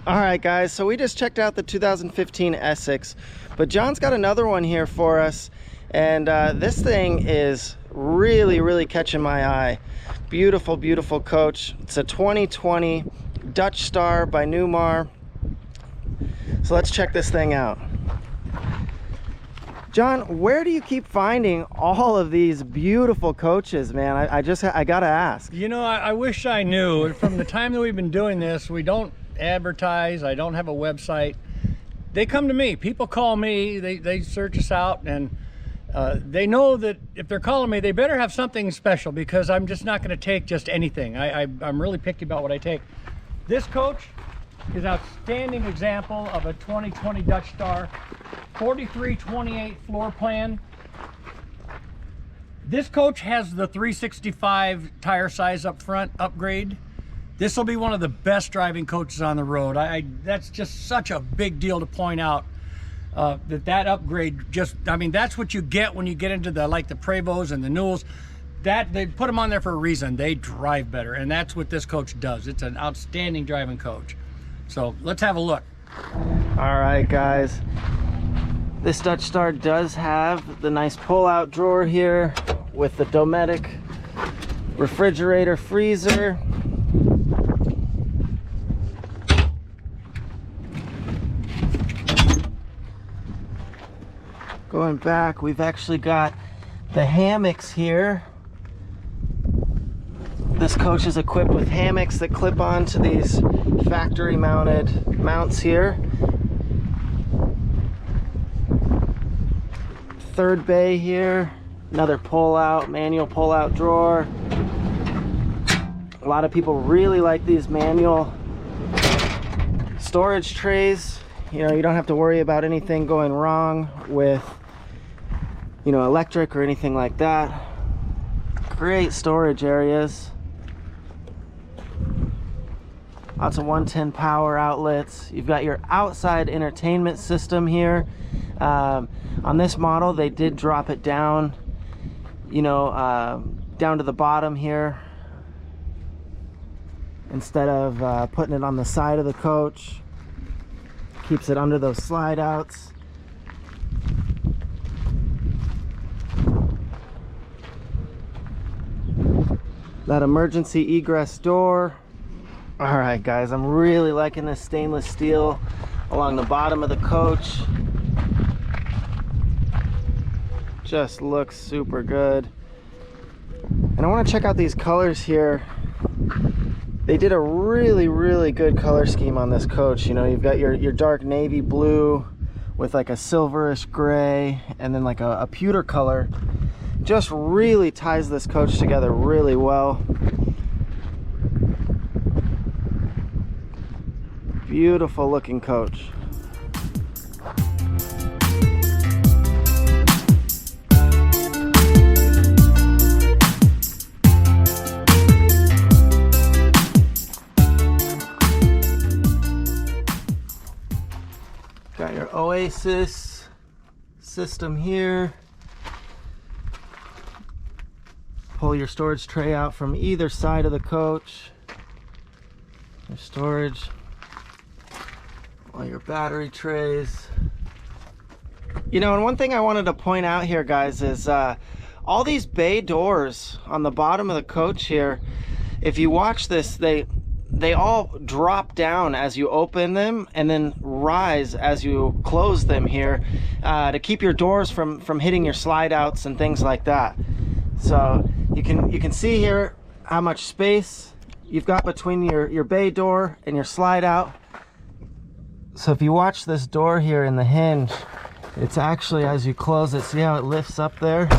All right, guys, so we just checked out the 2015 Essex, but John's got another one here for us, and this thing is really catching my eye. Beautiful, beautiful coach. It's a 2020 Dutch Star by Newmar. So let's check this thing out. John, where do you keep finding all of these beautiful coaches, man? I gotta ask. You know, I wish I knew. From the time that we've been doing this, we don't advertise. I don't have a website. They come to me. People call me. They search us out, and they know that if they're calling me, they better have something special, because I'm just not going to take just anything. I'm really picky about what I take. This coach is an outstanding example of a 2020 Dutch Star, 4328 floor plan. This coach has the 365 tire size up front upgrade. This will be one of the best driving coaches on the road. That's just such a big deal to point out, that upgrade I mean, that's what you get when you get into the Prevos and the Newells. That they put them on there for a reason. They drive better, and that's what this coach does. It's an outstanding driving coach. So let's have a look. All right, guys. This Dutch Star does have the nice pull-out drawer here with the Dometic refrigerator freezer. Going back, we've actually got the hammocks here. This coach is equipped with hammocks that clip onto these factory mounted mounts here. Third bay here, another manual pull-out drawer. A lot of people really like these manual storage trays. You know, you don't have to worry about anything going wrong with, you know, electric or anything like that. Great storage areas. Lots of 110 power outlets. You've got your outside entertainment system here. On this model, they did drop it down, you know, down to the bottom here, instead of putting it on the side of the coach. Keeps it under those slide outs. That emergency egress door. All right, guys, I'm really liking this stainless steel along the bottom of the coach. Just looks super good. And I want to check out these colors here. They did a really good color scheme on this coach. You know, you've got your dark navy blue with like a silverish gray, and then like a pewter color. Just really ties this coach together really well. Beautiful looking coach. Got your Oasis system here. Pull your storage tray out from either side of the coach. Your storage, all your battery trays. You know, and one thing I wanted to point out here, guys, is all these bay doors on the bottom of the coach here, if you watch this, they all drop down as you open them and then rise as you close them here, to keep your doors from hitting your slide outs and things like that. So you can see here how much space you've got between your bay door and your slide out. So if you watch this door here in the hinge, it's actually, as you close it, see how it lifts up there?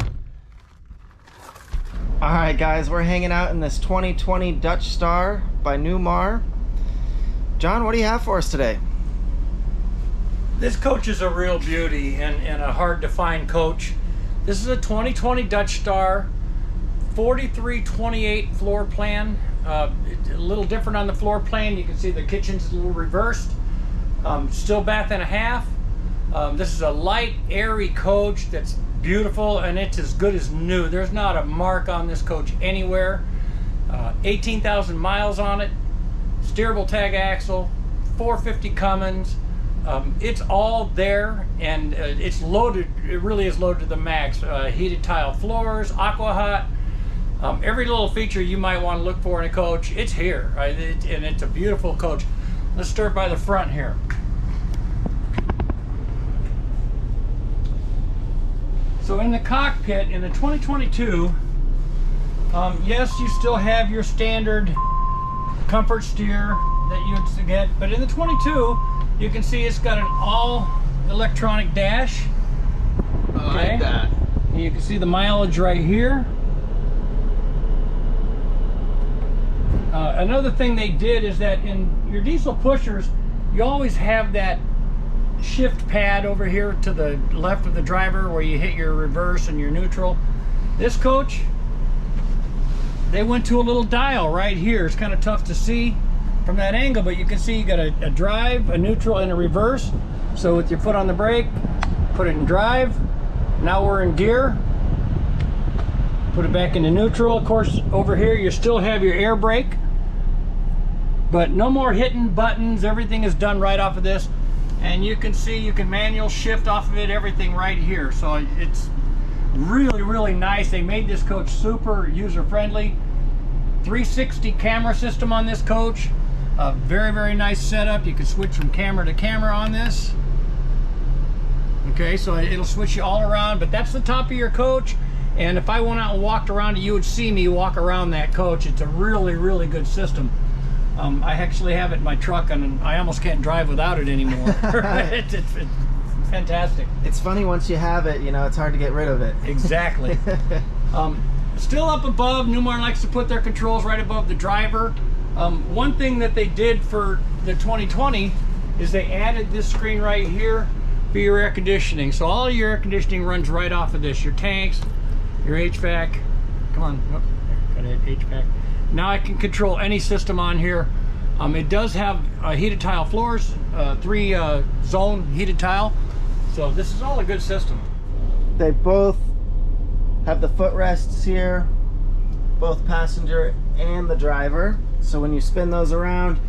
All right, guys, we're hanging out in this 2020 Dutch Star by Newmar. John, what do you have for us today? This coach is a real beauty and a hard to find coach. This is a 2020 Dutch Star, 4328 floor plan. A little different on the floor plan. You can see the kitchen's a little reversed. Still bath and a half. This is a light, airy coach that's beautiful, and it's as good as new. There's not a mark on this coach anywhere. 18,000 miles on it. Steerable tag axle, 450 Cummins. It's all there, and it's loaded. It really is loaded to the max. Heated tile floors, aqua hot. Every little feature you might want to look for in a coach, it's here, right? And it's a beautiful coach. Let's start by the front here. So in the cockpit, in the 2022, yes, you still have your standard comfort steer that you'd get, but in the 22, you can see it's got an all electronic dash. I like that. And you can see the mileage right here. Another thing they did is that in your diesel pushers, you always have that shift pad over here to the left of the driver where you hit your reverse and your neutral. This coach, they went to a little dial right here. It's kind of tough to see from that angle, but you can see you got a drive, a neutral, and a reverse. So with your foot on the brake, put it in drive. Now we're in gear. Put it back into neutral. Of course, over here you still have your air brake, but no more hitting buttons. Everything is done right off of this. And you can see you can manual shift off of it, everything right here. So it's really, really nice. They made this coach super user-friendly. 360 camera system on this coach. Very, very nice setup. You can switch from camera to camera on this. Okay, so it'll switch you all around, but that's the top of your coach. And if I went out and walked around it, you would see me walk around that coach. It's a really, really good system. I actually have it in my truck, and I almost can't drive without it anymore. it's fantastic. It's funny, once you have it, you know, it's hard to get rid of it. Exactly. Still up above, Newmar likes to put their controls right above the driver. One thing that they did for the 2020 is they added this screen right here for your air conditioning. So all your air conditioning runs right off of this. Your tanks, your HVAC. Come on, oh, gotta hit HVAC. Now I can control any system on here. It does have heated tile floors, 3 zone heated tile. So this is all a good system. They both have the footrests here, both passenger and the driver. So when you spin those around,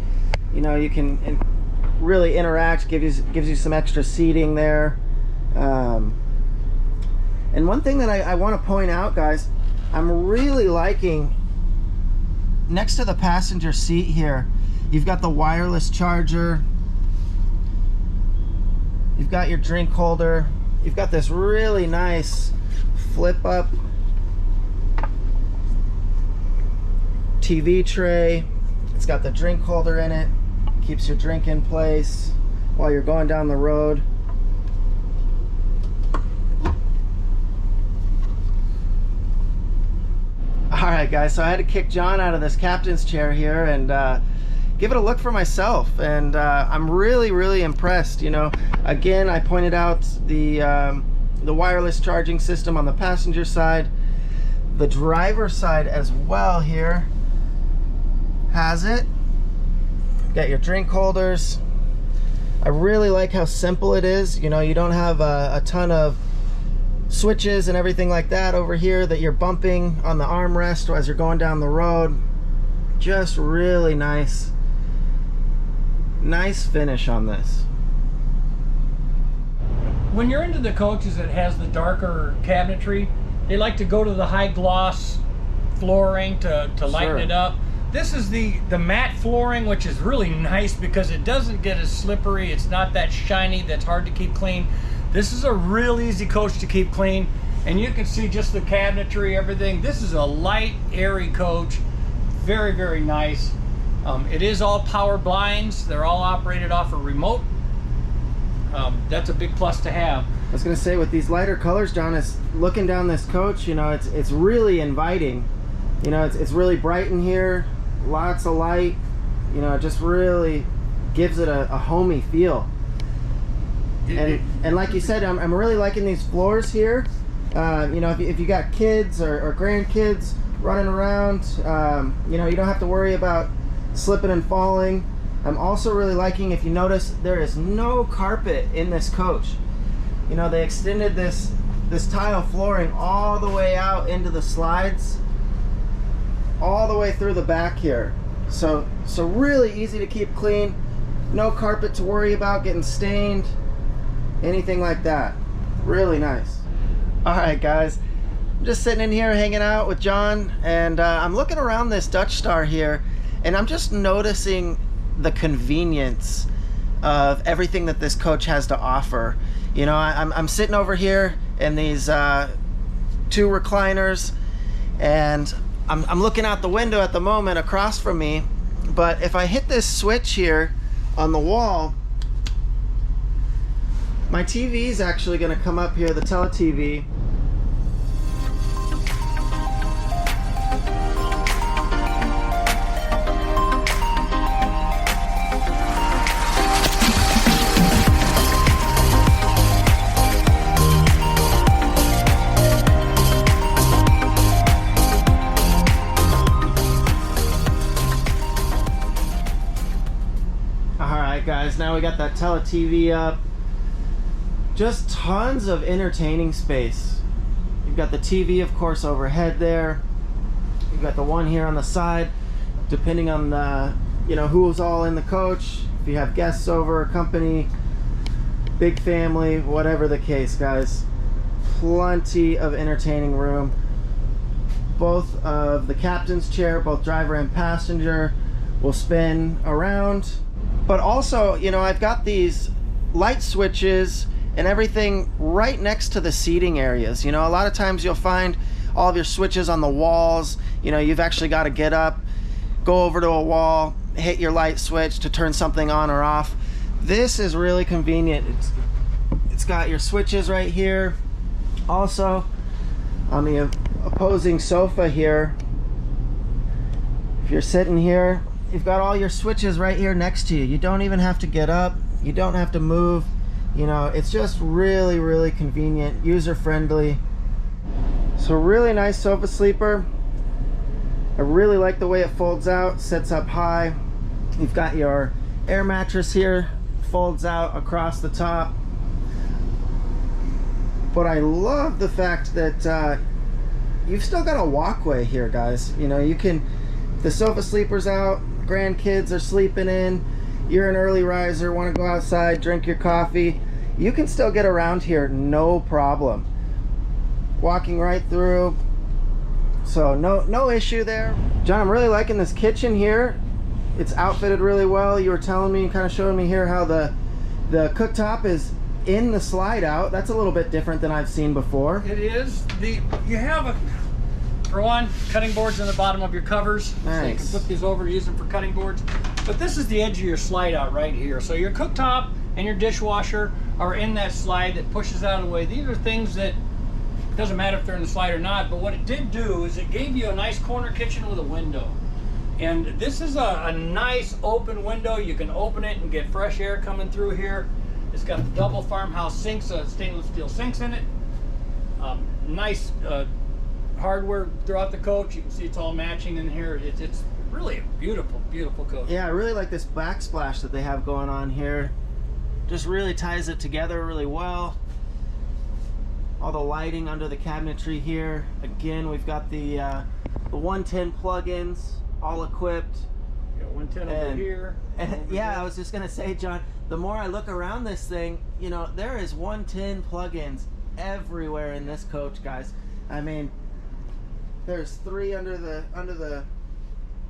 you know, you can really interact, gives you some extra seating there. And one thing that I want to point out, guys, I'm really liking, next to the passenger seat here, you've got the wireless charger, you've got your drink holder, you've got this really nice flip up TV tray. It's got the drink holder in it, keeps your drink in place while you're going down the road. Alright guys, so I had to kick John out of this captain's chair here and give it a look for myself, and I'm really, really impressed. You know, again, I pointed out the wireless charging system on the passenger side. The driver side as well here has it. Got your drink holders. I really like how simple it is. You know, you don't have a ton of switches and everything like that over here that you're bumping on the armrest as you're going down the road. Just really nice finish on this. When you're into the coaches that has the darker cabinetry, they like to go to the high gloss flooring to lighten it up. This is the matte flooring, which is really nice because it doesn't get as slippery. It's not that shiny that's hard to keep clean. This is a real easy coach to keep clean, and you can see just the cabinetry, everything. This is a light, airy coach. Very, very nice. It is all power blinds. They're all operated off a remote. That's a big plus to have. I was gonna say, with these lighter colors, John, is looking down this coach, you know, it's really inviting. You know, it's really bright in here, lots of light. You know, it just really gives it a homey feel. And like you said, I'm really liking these floors here. You know, if you got kids or grandkids running around, you know, you don't have to worry about slipping and falling. I'm also really liking, if you notice, there is no carpet in this coach. You know, they extended this tile flooring all the way out into the slides, all the way through the back here. So really easy to keep clean. No carpet to worry about getting stained, anything like that. Really nice. All right, guys. I'm just sitting in here hanging out with John, and I'm looking around this Dutch Star here, and I'm just noticing the convenience of everything that this coach has to offer. You know, I'm sitting over here in these 2 recliners, and I'm looking out the window at the moment across from me, but if I hit this switch here on the wall, my TV is actually going to come up here, the tele-TV. Guys, now we got that tele TV up. Just tons of entertaining space. You've got the TV, of course, overhead there. You've got the one here on the side, depending on the, you know, who's all in the coach. If you have guests over, company, big family, whatever the case, guys. Plenty of entertaining room. Both of the captain's chair, both driver and passenger, will spin around. But also, you know, I've got these light switches and everything right next to the seating areas. You know, a lot of times you'll find all of your switches on the walls. You know, you've actually got to get up, go over to a wall, hit your light switch to turn something on or off. This is really convenient. It's got your switches right here. Also, on the opposing sofa here, if you're sitting here, you've got all your switches right here next to you. You don't even have to get up. You don't have to move. You know, it's just really, really convenient, user-friendly. So really nice sofa sleeper. I really like the way it folds out, sits up high. You've got your air mattress here, folds out across the top. But I love the fact that you've still got a walkway here, guys. You know, you can, the sofa sleeper's out, grandkids are sleeping in, you're an early riser, want to go outside, drink your coffee, you can still get around here, no problem. Walking right through, so no issue there. John, I'm really liking this kitchen here. It's outfitted really well. You were telling me, kind of showing me here how the cooktop is in the slide out. That's a little bit different than I've seen before. It is. You have for one, cutting boards in the bottom of your covers. Nice. So you can flip these over, use them for cutting boards. But this is the edge of your slide out right here. So your cooktop and your dishwasher are in that slide that pushes out of the way. These are things that, doesn't matter if they're in the slide or not, but what it did do is it gave you a nice corner kitchen with a window. And this is a nice open window. You can open it and get fresh air coming through here. It's got the double farmhouse sinks, stainless steel sinks in it. Nice hardware throughout the coach. You can see it's all matching in here. It's really a beautiful, beautiful coach. Yeah, I really like this backsplash that they have going on here. Just really ties it together really well. All the lighting under the cabinetry here. Again, we've got the 110 plugins all equipped. You got 110 over here. And yeah, I was just gonna say, John, the more I look around this thing, you know, there is 110 plugins everywhere in this coach, guys. I mean, there's 3 under the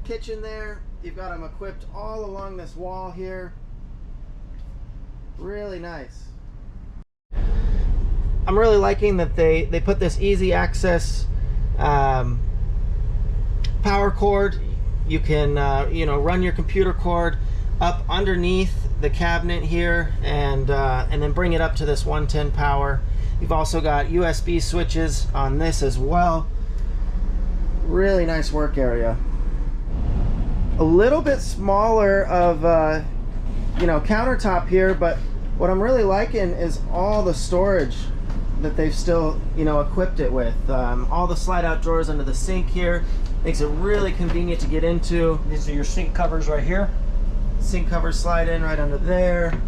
kitchen there. You've got them equipped all along this wall here. Really nice. I'm really liking that they put this easy access power cord. You can you know, run your computer cord up underneath the cabinet here and then bring it up to this 110 power. You've also got USB switches on this as well. Really nice work area. A little bit smaller of you know, countertop here, but what I'm really liking is all the storage that they've still, you know, equipped it with. All the slide out drawers under the sink here makes it really convenient to get into. These are your sink covers right here. Sink covers slide in right under there.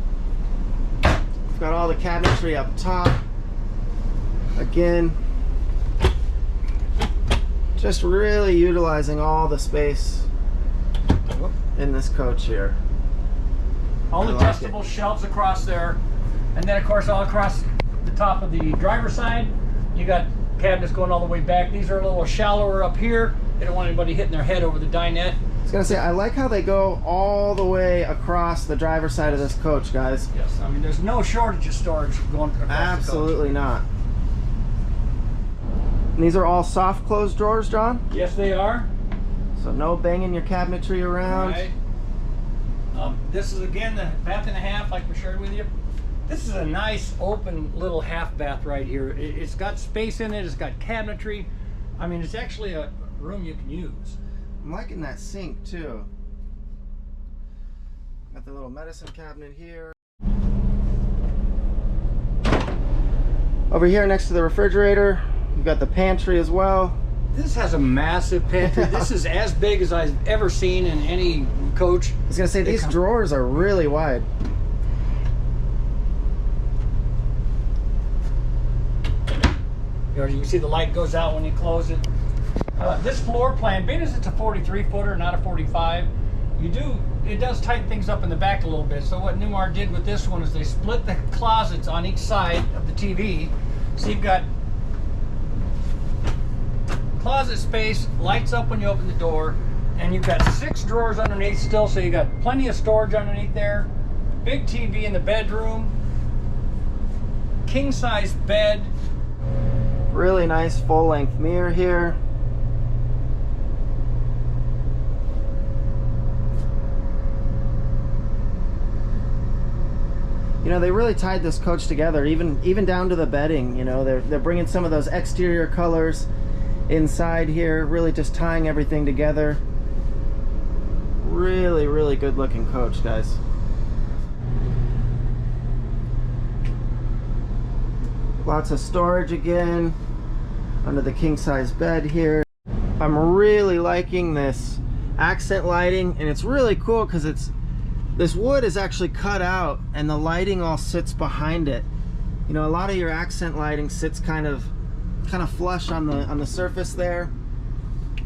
We've got all the cabinetry up top. Again, just really utilizing all the space in this coach here. All I like adjustable shelves across there. And then of course all across the top of the driver's side, you got cabinets going all the way back. These are a little shallower up here. They don't want anybody hitting their head over the dinette. I was gonna say, I like how they go all the way across the driver's side of this coach, guys. Yes, I mean there's no shortage of storage going across Absolutely not. And these are all soft close drawers, John? Yes, they are. So no banging your cabinetry around. Right. This is again the bath and a half, like we shared with you. This is a nice open little half bath right here. It's got space in it. It's got cabinetry. I mean, it's actually a room you can use. I'm liking that sink too. Got the little medicine cabinet here. Over here next to the refrigerator, we've got the pantry as well. This has a massive pantry. This is as big as I've ever seen in any coach. I was gonna say, these drawers are really wide. You can see the light goes out when you close it. This floor plan, being as it's a 43 footer, not a 45, it does tighten things up in the back a little bit. So what Newmar did with this one is they split the closets on each side of the TV. So you've got closet space, lights up when you open the door, and you've got 6 drawers underneath still, so you got plenty of storage underneath there. Big TV in the bedroom, king size bed. Really nice full length mirror here. You know, they really tied this coach together, even down to the bedding. You know, they're bringing some of those exterior colors inside here, really just tying everything together. Really, really good looking coach, guys. Lots of storage again under the king size bed here. I'm really liking this accent lighting, and it's really cool because this wood is actually cut out and the lighting all sits behind it. You know, a lot of your accent lighting sits kind of flush on the surface there,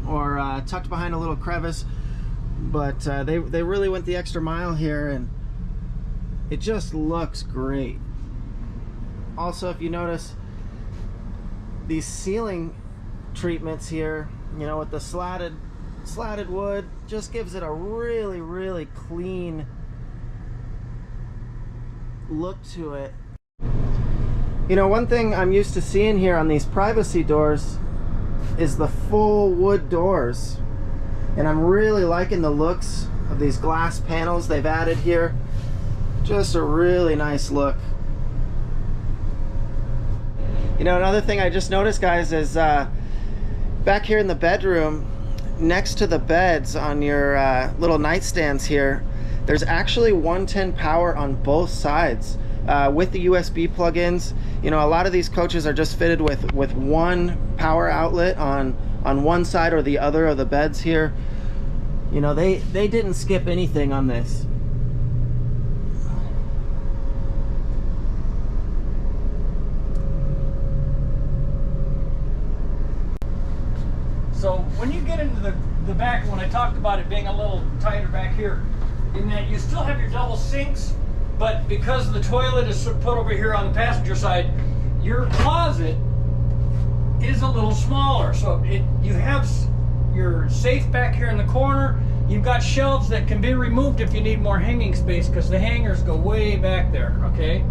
or tucked behind a little crevice, but they really went the extra mile here, and it just looks great. Also, if you notice, these ceiling treatments here, you know, with the slatted wood, just gives it a really, really clean look to it. You know, one thing I'm used to seeing here on these privacy doors is the full wood doors, and I'm really liking the looks of these glass panels they've added here. Just a really nice look. You know, another thing I just noticed, guys, is back here in the bedroom, next to the beds on your little nightstands here, there's actually 110 power on both sides with the USB plugins. You know, a lot of these coaches are just fitted with one power outlet on one side or the other of the beds here. You know, they didn't skip anything on this. So when you get into the back, when I talked about it being a little tighter back here, in that you still have your double sinks, but because the toilet is put over here on the passenger side, your closet is a little smaller. So you have your safe back here in the corner. You've got shelves that can be removed if you need more hanging space, because the hangers go way back there, okay?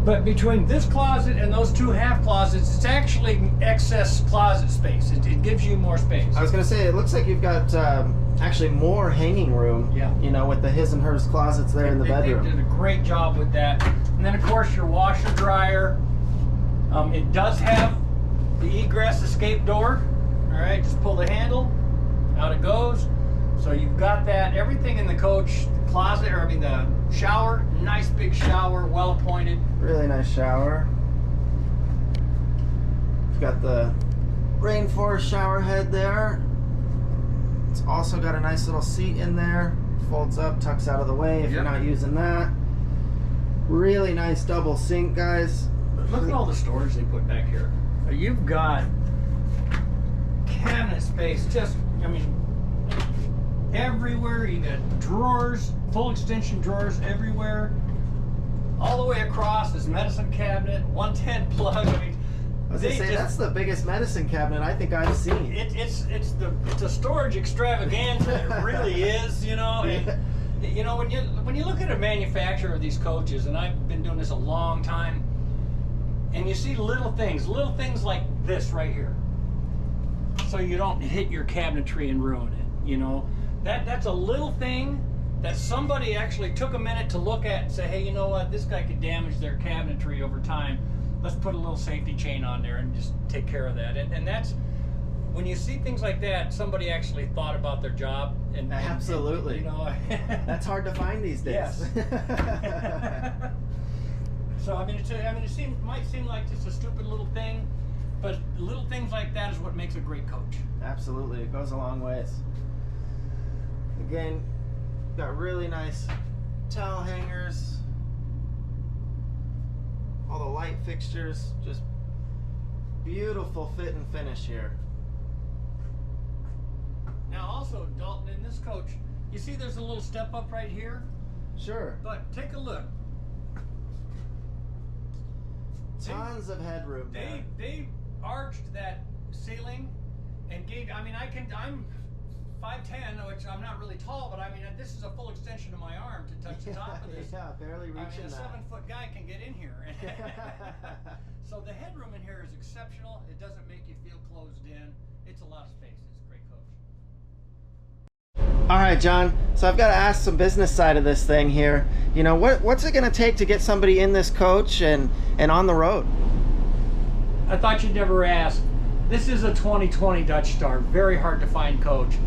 But between this closet and those 2 half closets, it's actually excess closet space. It gives you more space. I was gonna say, it looks like you've got actually more hanging room. Yeah. You know, with the his and hers closets there in the bedroom. They did a great job with that. And then of course your washer dryer. It does have the egress escape door. All right, just pull the handle, out it goes. So you've got that. Everything in the coach, the closet, or I mean the shower, nice big shower, well appointed. Really nice shower. You've got the rainforest shower head there. It's also got a nice little seat in there. Folds up, tucks out of the way if you're not using that. Really nice double sink, guys. But look at all the storage they put back here. You've got cabinet space, just, I mean, everywhere. You got drawers, full extension drawers everywhere. All the way across this medicine cabinet, 110 plug. I mean, I was gonna say, that's the biggest medicine cabinet I think I've seen. It's a storage extravaganza. It really is, you know. And, you know, when you look at a manufacturer of these coaches, and I've been doing this a long time, and you see little things like this right here, so you don't hit your cabinetry and ruin it. You know, that's a little thing that somebody actually took a minute to look at and say, hey, you know what, this guy could damage their cabinetry over time. Let's put a little safety chain on there and just take care of that. And that's, when you see things like that, somebody actually thought about their job. And absolutely. And, you know, that's hard to find these days. Yes. So I mean, it might seem like just a stupid little thing, but little things like that is what makes a great coach. Absolutely, it goes a long ways. Again, got really nice towel hangers. All the light fixtures, just beautiful fit and finish here. Now also, Dalton, in this coach, you see there's a little step up right here? Sure. But take a look. Tons of headroom there. They arched that ceiling and gave, I mean, I'm 5'10", which I'm not really tall, but I mean, this is a full extension of my arm to touch the top of this. Yeah, barely reaching I mean, a that. 7-foot guy can get in here. So the headroom in here is exceptional. It doesn't make you feel closed in. It's a lot of space. It's a great coach. All right, John. So I've got to ask some business side of this thing here. You know, what's it going to take to get somebody in this coach and on the road? I thought you'd never ask. This is a 2020 Dutch Star. Very hard to find coach.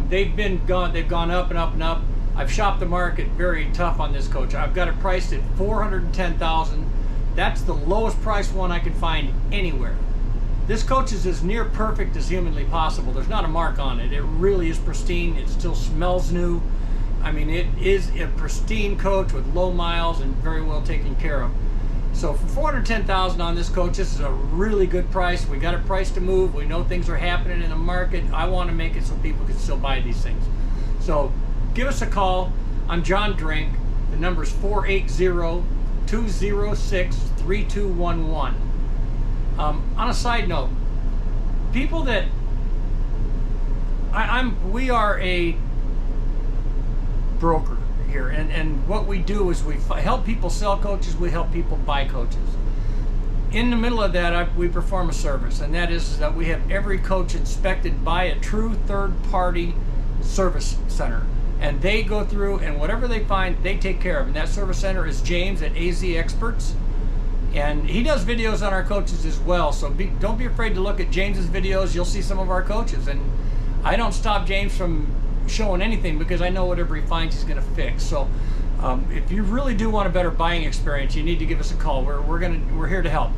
They've gone up and up and up. I've shopped the market very tough on this coach. I've got it priced at $410,000. That's the lowest priced one I can find anywhere. This coach is as near perfect as humanly possible. There's not a mark on it. It really is pristine. It still smells new. I mean, it is a pristine coach with low miles and very well taken care of. So for $410,000 on this coach, this is a really good price. We got it priced to move. We know things are happening in the market. I want to make it so people can still buy these things. So give us a call. I'm John Drink. The number is 480-206-3211. On a side note, people that we are a broker here, and what we do is we help people sell coaches, we help people buy coaches. In the middle of that, we perform a service, and that is that we have every coach inspected by a true third-party service center, and they go through, and whatever they find, they take care of. And that service center is James at AZ Experts, and he does videos on our coaches as well. So don't be afraid to look at James's videos. You'll see some of our coaches, and I don't stop James from showing anything because I know whatever he finds he's going to fix. So if you really do want a better buying experience, you need to give us a call. We're here to help.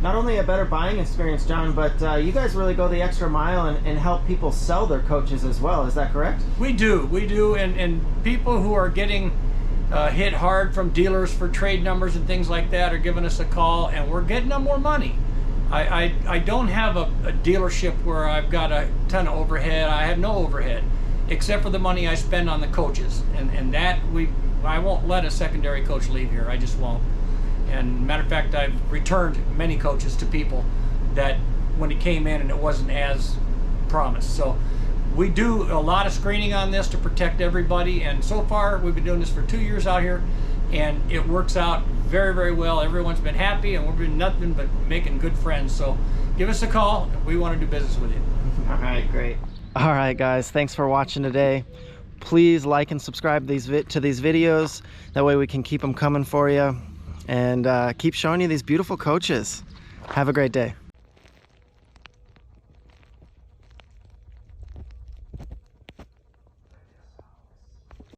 Not only a better buying experience, John, but you guys really go the extra mile and help people sell their coaches as well. Is that correct? We do, and people who are getting hit hard from dealers for trade numbers and things like that are giving us a call, and we're getting them more money. I don't have a dealership where I've got a ton of overhead. I have no overhead, except for the money I spend on the coaches, and that I won't let a secondary coach leave here. I just won't. And matter of fact, I've returned many coaches to people that when it came in and it wasn't as promised. So we do a lot of screening on this to protect everybody, and so far we've been doing this for 2 years out here, and it works out very, very well. Everyone's been happy, and we've been nothing but making good friends. So give us a call. We want to do business with you. All right, great. All right, guys, thanks for watching today. Please like and subscribe to these videos. That way we can keep them coming for you and keep showing you these beautiful coaches. Have a great day.